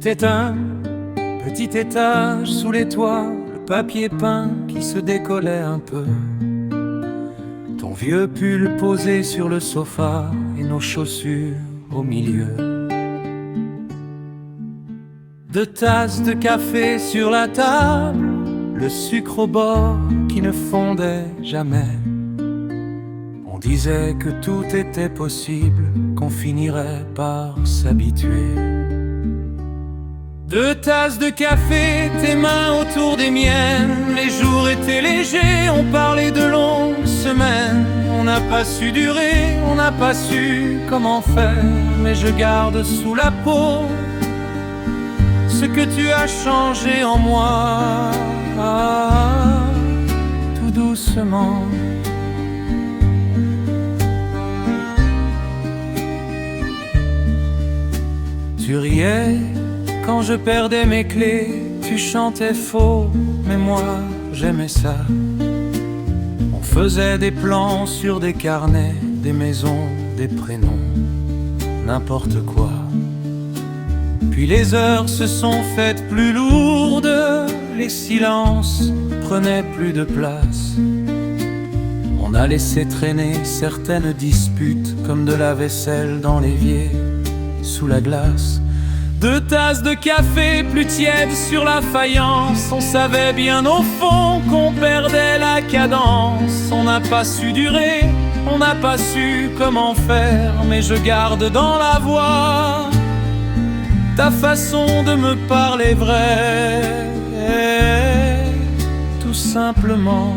C'était un petit étage sous les toits, le papier peint qui se décollait un peu, ton vieux pull posé sur le sofa et nos chaussures au milieu. 2 tasses de café sur la table, le sucre au bord qui ne fondait jamais. On disait que tout était possible, qu'on finirait par s'habituer. 2 tasses de café, tes mains autour des miennes. Les jours étaient légers, on parlait de longues semaines. On n'a pas su durer, on n'a pas su comment faire. Mais je garde sous la peau ce que tu as changé en moi, tout doucement. Tu riais quand je perdais mes clés, tu chantais faux, mais moi j'aimais ça. On faisait des plans sur des carnets, des maisons, des prénoms, n'importe quoi. Puis les heures se sont faites plus lourdes, les silences prenaient plus de place. On a laissé traîner certaines disputes comme de la vaisselle dans l'évier, sous la glace. 2 tasses de café plus tièdes sur la faïence. On savait bien au fond qu'on perdait la cadence. On n'a pas su durer, on n'a pas su comment faire. Mais je garde dans la voix ta façon de me parler vrai, tout simplement.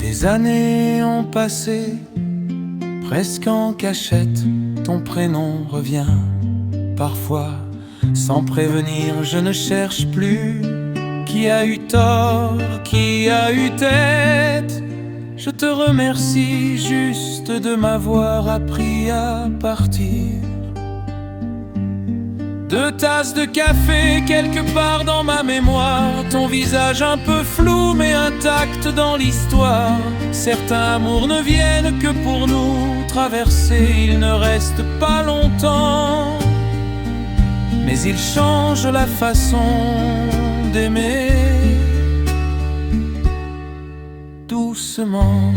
Des années ont passé, presque en cachette, ton prénom revient. Parfois, sans prévenir, je ne cherche plus qui a eu tort, qui a eu tête. Je te remercie juste de m'avoir appris à partir. 2 tasses de café quelque part dans ma mémoire, ton visage un peu flou mais intact dans l'histoire. Certains amours ne viennent que pour nous traverser, ils ne restent pas longtemps, mais ils changent la façon d'aimer doucement.